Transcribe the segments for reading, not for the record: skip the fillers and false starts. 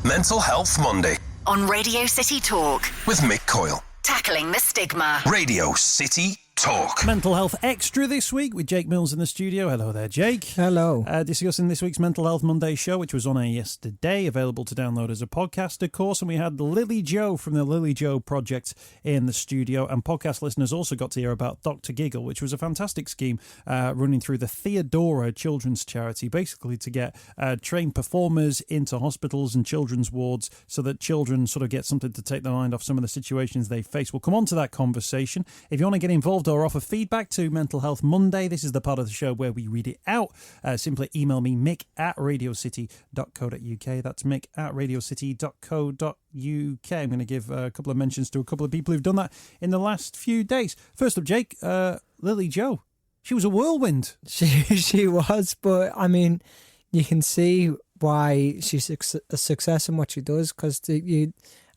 Mental Health Monday on Radio City Talk with Mick Coyle. Tackling the Stigma. Radio City Talk. Mental Health Extra this week with Jake Mills in the studio. Hello there, Jake. Hello. Discussing this week's Mental Health Monday show, which was on air yesterday, available to download as a podcast, of course. And we had Lily Joe from the Lily Joe Project in the studio. And podcast listeners also got to hear about Dr. Giggle, which was a fantastic scheme running through the Theodora children's charity, basically to get trained performers into hospitals and children's wards so that children sort of get something to take their mind off some of the situations they face. We'll come on to that conversation. If you want to get involved or offer feedback to Mental Health Monday, this is the part of the show where we read it out. Simply email me, mick@radiocity.co.uk. That's mick@radiocity.co.uk. I'm going to give a couple of mentions to a couple of people who've done that in the last few days. First up, Jake, Lily Joe. She was a whirlwind. She was, but I mean, you can see why she's a success in what she does, because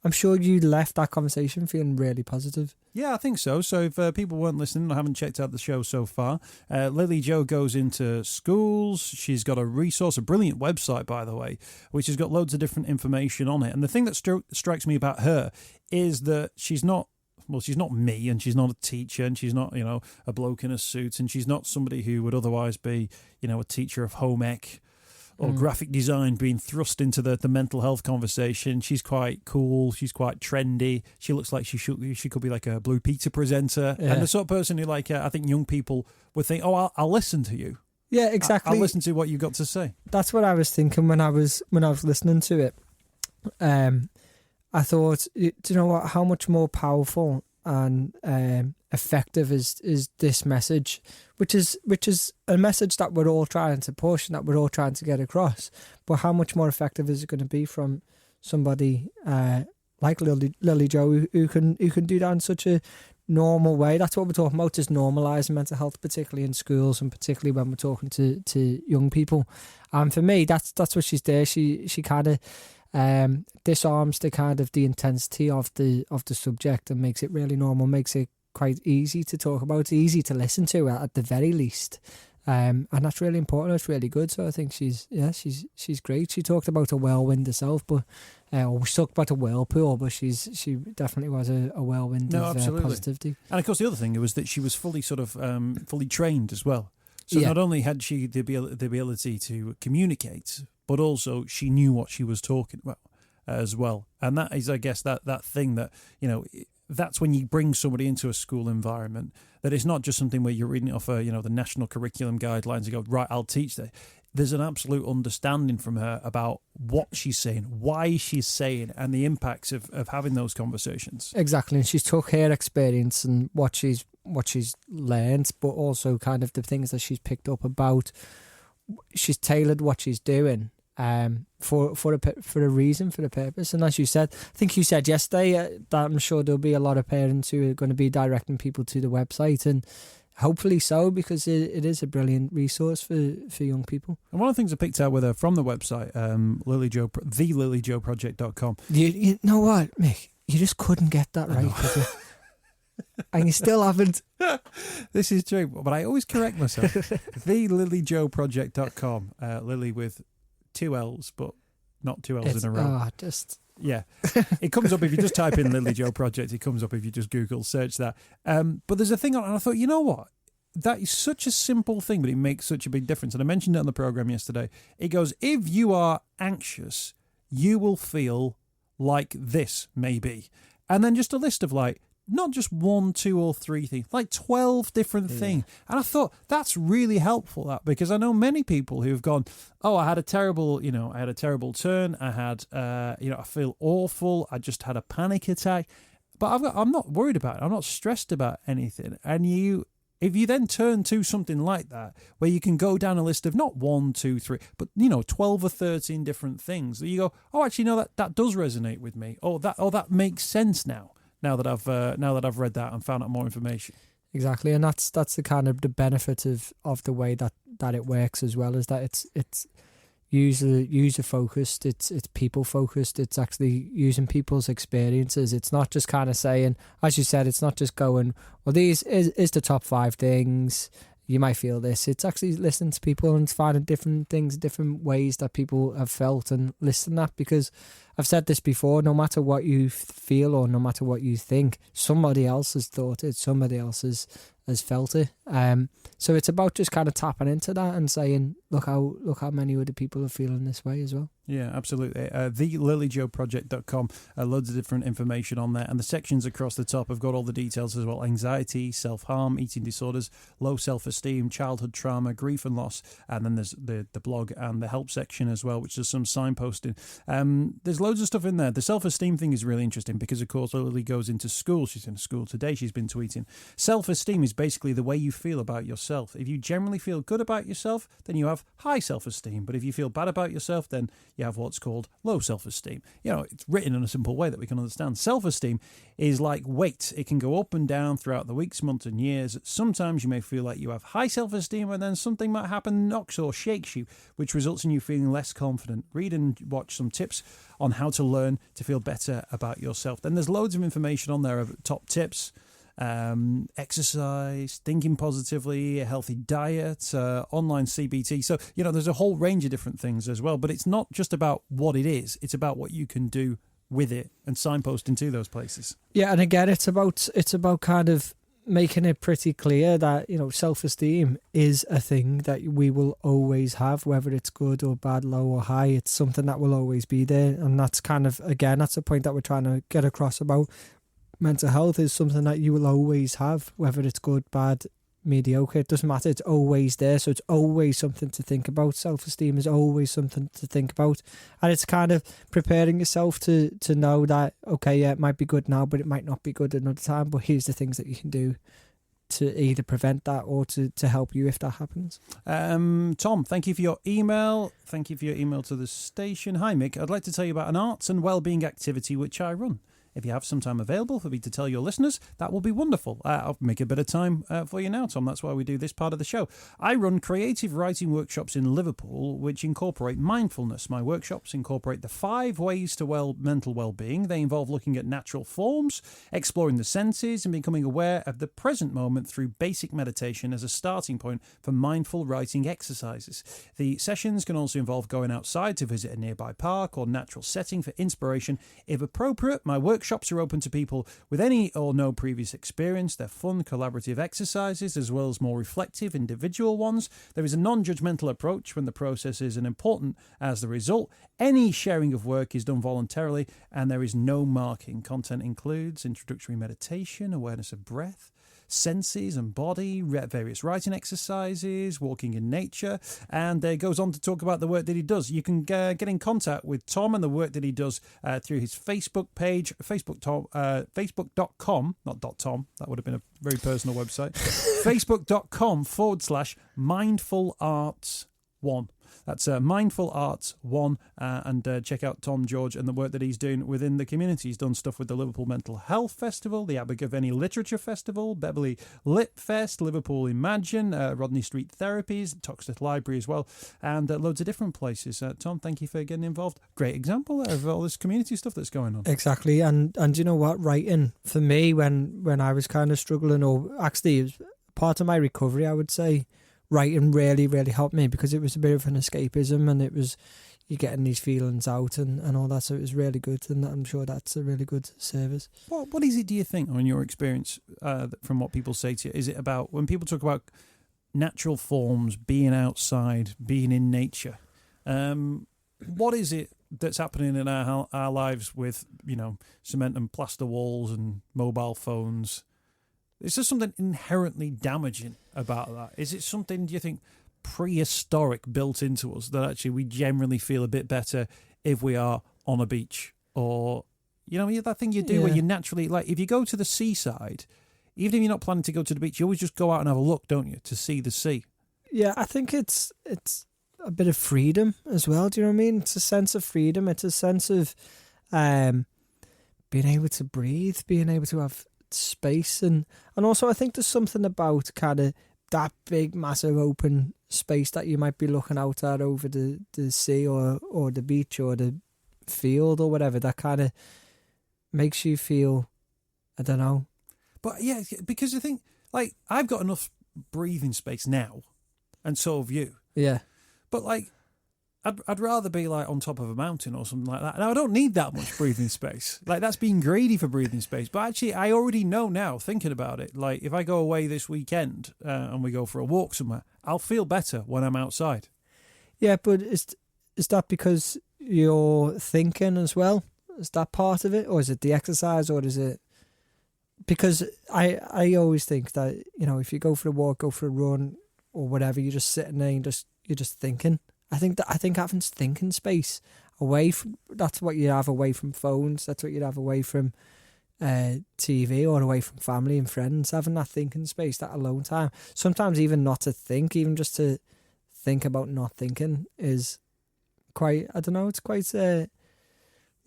I'm sure you left that conversation feeling really positive. Yeah, I think so. So if people weren't listening or haven't checked out the show so far, Lily Joe goes into schools. She's got a resource, a brilliant website, by the way, which has got loads of different information on it. And the thing that strikes me about her is that she's not me, and she's not a teacher, and she's not, a bloke in a suit, and she's not somebody who would otherwise be, a teacher of home ec or graphic design being thrust into the mental health conversation. She's quite cool. She's quite trendy. She looks like she could be like a Blue Peter presenter. Yeah. And the sort of person who, I think young people would think, oh, I'll listen to you. Yeah, exactly. I'll listen to what you've got to say. That's what I was thinking when I was listening to it. I thought, do you know what? How much more powerful and effective is this message, which is a message that we're all trying to push and that we're all trying to get across. But how much more effective is it going to be from somebody like Lily Joe, who can do that in such a normal way? That's what we're talking about, is normalising mental health, particularly in schools and particularly when we're talking to young people. And for me, that's what she's there. She kind of disarms the intensity of the subject and makes it really normal, makes it quite easy to talk about, easy to listen to at the very least, and that's really important. It's really good. So I think she's great. She talked about a whirlwind herself, but we talked about a whirlpool, but she definitely was a whirlwind of positivity. And of course, the other thing was that she was fully trained as well. So not only had she the ability to communicate, but also she knew what she was talking about as well. And that is, I guess, that thing that, that's when you bring somebody into a school environment, that it's not just something where you're reading it off the national curriculum guidelines and go, right, I'll teach that. There's an absolute understanding from her about what she's saying, why she's saying, and the impacts of having those conversations. Exactly. And she's took her experience and what she's learned, but also kind of the things that she's picked up about. She's tailored what she's doing for a reason, for a purpose. And as you said, I think you said yesterday that I'm sure there'll be a lot of parents who are going to be directing people to the website, and hopefully so, because it is a brilliant resource for young people. And one of the things I picked out with her from the website, thelilyjoeproject.com. You know what, Mick? You just couldn't get that right, could you? And you still haven't. This is true, but I always correct myself. thelilyjoeproject.com. Lily with 2 L's, but not 2 L's in a row. Yeah. It comes up if you just type in Lily Joe Project. It comes up if you just Google search that. But there's a thing on, and I thought, you know what? That is such a simple thing, but it makes such a big difference. And I mentioned it on the programme yesterday. It goes, if you are anxious, you will feel like this, maybe. And then just a list of not just 1, 2 or 3 things, 12 different things. And I thought that's really helpful, because I know many people who've gone, oh, I had a terrible turn. I had, I feel awful. I just had a panic attack, but I'm not worried about it. I'm not stressed about anything. And if you then turn to something like that, where you can go down a list of not 1, 2, 3, but 12 or 13 different things, that you go, oh, actually, no, that does resonate with me. Oh, that makes sense now. Now that I've read that and found out more information. Exactly, and that's the kind of the benefit of the way that it works as well, is that it's user focused, it's people focused, it's actually using people's experiences. It's not just kind of saying, as you said, it's not just going, well, these is the top 5 things. You might feel this. It's actually listening to people and finding different things, different ways that people have felt, and listen to that, because I've said this before, no matter what you feel or no matter what you think, somebody else has thought it, somebody else has felt it. So it's about just kind of tapping into that and saying, look how many other people are feeling this way as well. Yeah, absolutely. TheLilyJoeProject.com, loads of different information on there. And the sections across the top have got all the details as well. Anxiety, self-harm, eating disorders, low self-esteem, childhood trauma, grief and loss. And then there's the blog and the help section as well, which is some signposting. There's loads of stuff in there. The self-esteem thing is really interesting because, of course, Lily goes into school. She's in school today. She's been tweeting. Self-esteem is basically the way you feel about yourself. If you generally feel good about yourself, then you have high self-esteem. But if you feel bad about yourself, then you have what's called low self-esteem. You know, it's written in a simple way that we can understand. Self-esteem is like weight. It can go up and down throughout the weeks, months and years. Sometimes you may feel like you have high self-esteem and then something might happen, knocks or shakes you, which results in you feeling less confident. Read and watch some tips on how to learn to feel better about yourself. Then there's loads of information on there of top tips, exercise, thinking positively, a healthy diet, online CBT. So, you know, there's a whole range of different things as well, but it's not just about what it is, it's about what you can do with it and signposting to those places. Yeah, and again, it's about kind of making it pretty clear that, you know, self-esteem is a thing that we will always have, whether it's good or bad, low or high. It's something that will always be there, and that's kind of, again, that's the point that we're trying to get across about mental health is something that you will always have, whether it's good, bad, mediocre, it doesn't matter, it's always there. So it's always something to think about. Self-esteem is always something to think about, and it's kind of preparing yourself to know that, okay, yeah, it might be good now, but it might not be good another time, but here's the things that you can do to either prevent that or to help you if that happens. Tom, thank you for your email. Thank you for your email to the station. Hi Mick, I'd like to tell you about an arts and wellbeing activity which I run. If you have some time available for me to tell your listeners, that will be wonderful. I'll make a bit of time for you now, Tom. That's why we do this part of the show. I run creative writing workshops in Liverpool, which incorporate mindfulness. My workshops incorporate the 5 ways to mental well-being. They involve looking at natural forms, exploring the senses, and becoming aware of the present moment through basic meditation as a starting point for mindful writing exercises. The sessions can also involve going outside to visit a nearby park or natural setting for inspiration. If appropriate, my workshops are open to people with any or no previous experience. They're fun, collaborative exercises as well as more reflective, individual ones. There is a non-judgmental approach when the process is as important as the result. Any sharing of work is done voluntarily and there is no marking. Content includes introductory meditation, awareness of breath, senses and body, various writing exercises, walking in nature, and goes on to talk about the work that he does. You can get in contact with Tom and the work that he does through his Facebook page, facebook.com, not .tom, that would have been a very personal website, facebook.com/mindfularts1. That's Mindful Arts 1, and check out Tom George and the work that he's doing within the community. He's done stuff with the Liverpool Mental Health Festival, the Abergavenny Literature Festival, Beverley Lit Fest, Liverpool Imagine, Rodney Street Therapies, Toxteth Library as well, and loads of different places. Tom, thank you for getting involved. Great example of all this community stuff that's going on. Exactly, and you know what, writing, for me, when I was kind of struggling, or actually it was part of my recovery, I would say, writing really, really helped me because it was a bit of an escapism and it was, you're getting these feelings out and all that, so it was really good, and I'm sure that's a really good service. What is it, do you think, or in your experience, from what people say to you, is it about, when people talk about natural forms, being outside, being in nature, what is it that's happening in our lives with, you know, cement and plaster walls and mobile phones? Is there something inherently damaging about that? Is it something, do you think, prehistoric built into us that actually we generally feel a bit better if we are on a beach? Or, you know, that thing you do where you naturally, like if you go to the seaside, even if you're not planning to go to the beach, you always just go out and have a look, don't you, to see the sea? Yeah, I think it's a bit of freedom as well, do you know what I mean? It's a sense of freedom. It's a sense of being able to breathe, being able to have space, and also I think there's something about kind of that big massive open space that you might be looking out at over the sea or the beach or the field or whatever, that kind of makes you feel, I don't know. But yeah, because I think, like, I've got enough breathing space now, and so have you. Yeah. But like, I'd rather be like on top of a mountain or something like that. Now I don't need that much breathing space. Like that's being greedy for breathing space. But actually, I already know now, thinking about it. Like if I go away this weekend and we go for a walk somewhere, I'll feel better when I'm outside. Yeah, but is that because you're thinking as well? Is that part of it, or is it the exercise, or is it? Because I always think that if you go for a walk, go for a run, or whatever, you're just sitting there and you're just thinking. I think having thinking space away from, that's what you have away from phones. That's what you'd have away from TV or away from family and friends. Having that thinking space, that alone time. Sometimes even not to think, even just to think about not thinking is quite. I don't know. It's quite.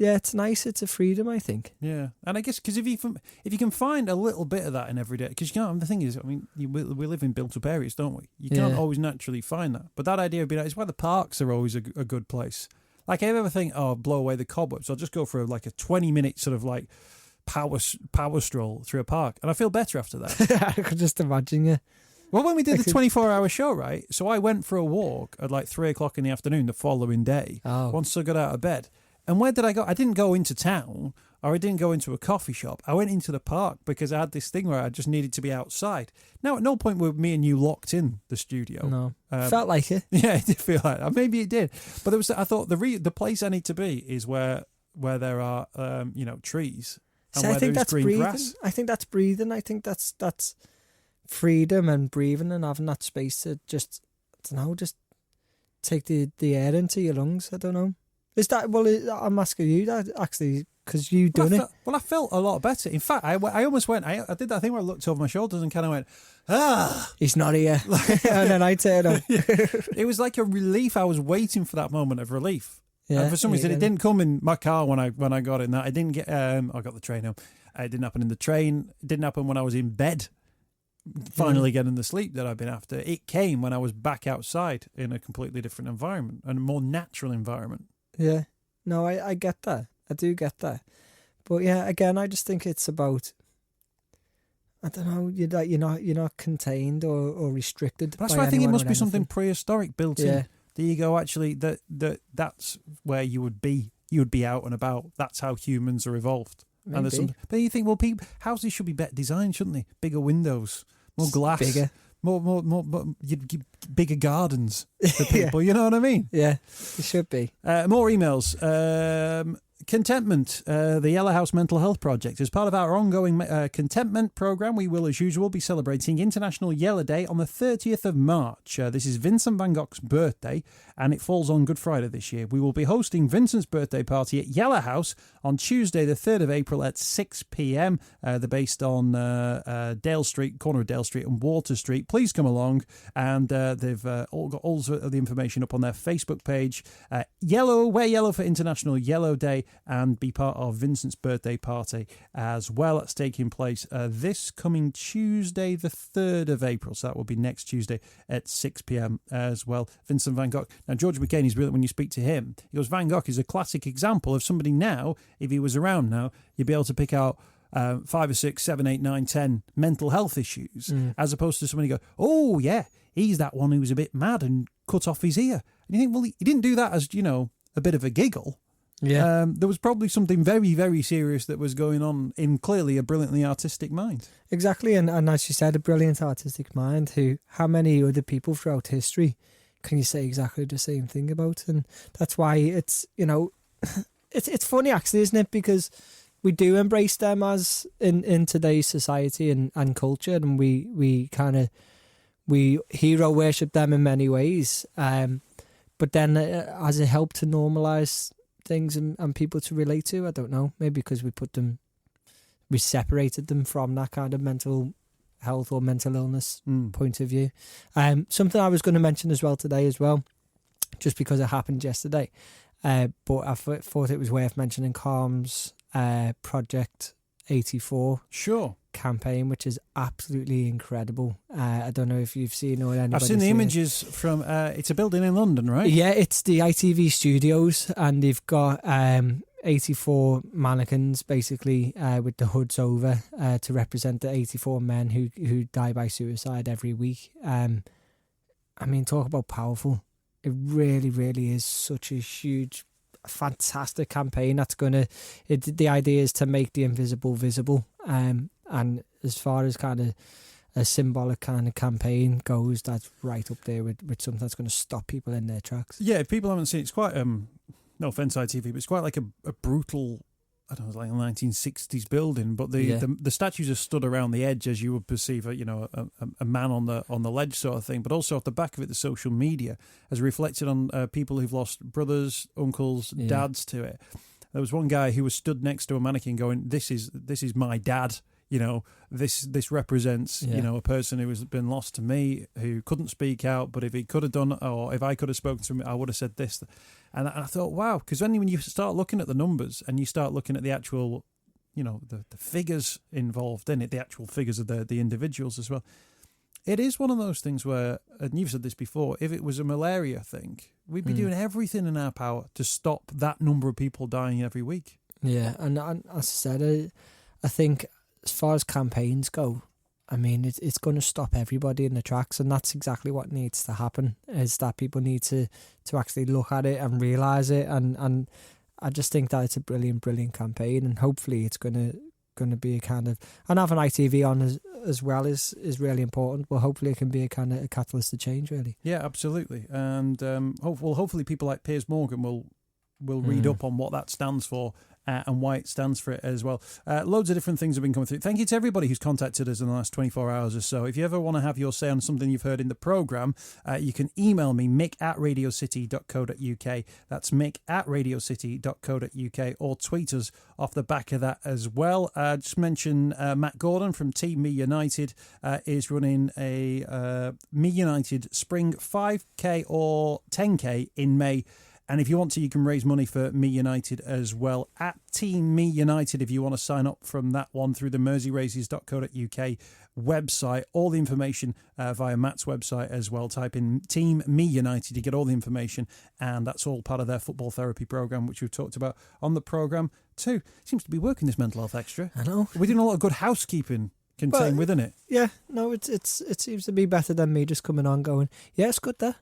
Yeah, it's nice. It's a freedom, I think. Yeah, and I guess because if you can find a little bit of that in every day, because the thing is, I mean, we live in built-up areas, don't we? You can't always naturally find that. But that idea of being, it's why the parks are always a good place. Like, if I ever think, blow away the cobwebs, I'll just go for like a 20-minute sort of like power stroll through a park, and I feel better after that. I could just imagine you. Well, when we did the 24-hour show, right? So I went for a walk at like 3:00 in the afternoon the following day. Once I got out of bed. And where did I go? I didn't go into town, or I didn't go into a coffee shop. I went into the park because I had this thing where I just needed to be outside. Now, at no point were me and you locked in the studio. No, felt like it. Yeah, it did feel like that. Maybe it did. But I thought the place I need to be is where there are trees and where there's green breathing. grass. I think that's breathing. I think that's freedom and breathing and having that space to just take the air into your lungs. I don't know. Is that, well, I'm asking you that actually because you've done it. Well, I felt a lot better. In fact, I almost went, I did that thing where I looked over my shoulders and kind of went, he's not here. And then I turned on. It was like a relief. I was waiting for that moment of relief. Yeah, and for some reason, it didn't come in my car when I got in that. I didn't get, I got the train home. It didn't happen in the train. It didn't happen when I was in bed, finally getting the sleep that I've been after. It came when I was back outside in a completely different environment and a more natural environment. Yeah, no, I get that. I do get that. But yeah, again, I just think it's about, I don't know, you're not contained or restricted. That's why I think it must be something prehistoric built in. The ego, actually, that's where you would be. You would be out and about. That's how humans are evolved. Maybe. But you think, well, houses should be better designed, shouldn't they? Bigger windows, more glass, bigger. More bigger gardens for people. You know what I mean? Yeah, it should be. More emails. Contentment, the Yellow House Mental Health Project. As part of our ongoing contentment programme, we will, as usual, be celebrating International Yellow Day on the 30th of March. This is Vincent van Gogh's birthday, and it falls on Good Friday this year. We will be hosting Vincent's birthday party at Yellow House on Tuesday, the 3rd of April at 6 p.m. They're based on Dale Street, corner of Dale Street and Water Street. Please come along, and they've all got all of the information up on their Facebook page. Wear yellow for International Yellow Day, and be part of Vincent's birthday party as well. That's taking place this coming Tuesday, the 3rd of April. So that will be next Tuesday at 6 p.m. as well. Vincent van Gogh. Now, George McCain is brilliant when you speak to him. He goes, Van Gogh is a classic example of somebody now, if he was around now, you'd be able to pick out 5 or 6, 7, 8, 9, 10 mental health issues, as opposed to somebody go, oh, yeah, he's that one who was a bit mad and cut off his ear. And you think, well, he didn't do that as, a bit of a giggle. Yeah. There was probably something very, very serious that was going on in clearly a brilliantly artistic mind. Exactly. And as you said, a brilliant artistic mind how many other people throughout history can you say exactly the same thing about? And that's why it's, it's funny actually, isn't it? Because we do embrace them as in today's society and culture, and we hero worship them in many ways. But then has it helped to normalise things and people to relate to? I don't know. Maybe because we separated them from that kind of mental health or mental illness point of view. Something I was going to mention as well today as well, just because it happened yesterday. But I thought it was worth mentioning Calm's Project 84 campaign, which is absolutely incredible. I don't know if you've seen or anybody. I've seen the images from it's a building in London, right? Yeah, it's the ITV studios, and they've got 84 mannequins basically with the hoods over to represent the 84 men who die by suicide every week. I mean, talk about powerful. it really, really is such a huge, fantastic campaign that's the idea is to make the invisible visible. And as far as kind of a symbolic kind of campaign goes, that's right up there with something that's going to stop people in their tracks. Yeah, if people haven't seen it, it's quite, no offence ITV, but it's quite like a brutal, I don't know, like a 1960s building, but the statues are stood around the edge as you would perceive a man on the ledge sort of thing. But also off the back of it, the social media has reflected on people who've lost brothers, uncles, dads to it. There was one guy who was stood next to a mannequin going, "This is my dad." This represents, a person who has been lost to me, who couldn't speak out, but if he could have done, or if I could have spoken to him, I would have said this. And I thought, wow, because when you start looking at the numbers and you start looking at the actual, the figures involved in it, the actual figures of the individuals as well, it is one of those things where, and you've said this before, if it was a malaria thing, we'd be doing everything in our power to stop that number of people dying every week. Yeah, and as I said, I think, as far as campaigns go, I mean, it's going to stop everybody in the tracks, and that's exactly what needs to happen, is that people need to actually look at it and realise it, and I just think that it's a brilliant, brilliant campaign, and hopefully it's going to be a kind of, and having ITV on as well is really important, but hopefully it can be a kind of a catalyst to change, really. Yeah, absolutely, and hopefully people like Piers Morgan will read up on what that stands for, and why it stands for it as well. Loads of different things have been coming through. Thank you to everybody who's contacted us in the last 24 hours or so. If you ever want to have your say on something you've heard in the programme, you can email me, mick@radiocity.co.uk. That's mick@radiocity.co.uk, or tweet us off the back of that as well. Just mention Matt Gordon from Team Me United is running a Me United Spring 5K or 10K in May. And if you want to, you can raise money for Me United as well at Team Me United if you want to sign up from that one through the merseyraces.co.uk website. All the information via Matt's website as well. Type in Team Me United to get all the information, and that's all part of their football therapy programme, which we've talked about on the programme too. Seems to be working, this mental health extra. I know. We're doing a lot of good housekeeping contained within it. Yeah, no, it seems to be better than me just coming on going, yeah, it's good there.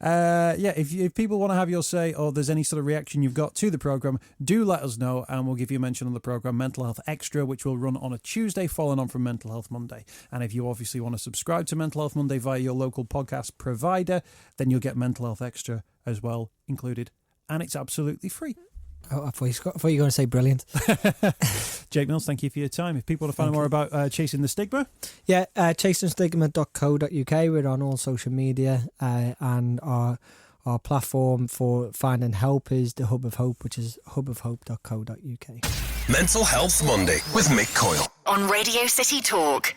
If people want to have your say, or there's any sort of reaction you've got to the programme, do let us know, and we'll give you a mention on the programme Mental Health Extra, which will run on a Tuesday following on from Mental Health Monday. And if you obviously want to subscribe to Mental Health Monday via your local podcast provider, then you'll get Mental Health Extra as well included, and it's absolutely free. Oh, I thought you were going to say brilliant. Jake Mills, thank you for your time. If people want to find out more about Chasing the Stigma, chasingstigma.co.uk. We're on all social media, and our platform for finding help is the Hub of Hope, which is hubofhope.co.uk. Mental Health Monday with Mick Coyle on Radio City Talk.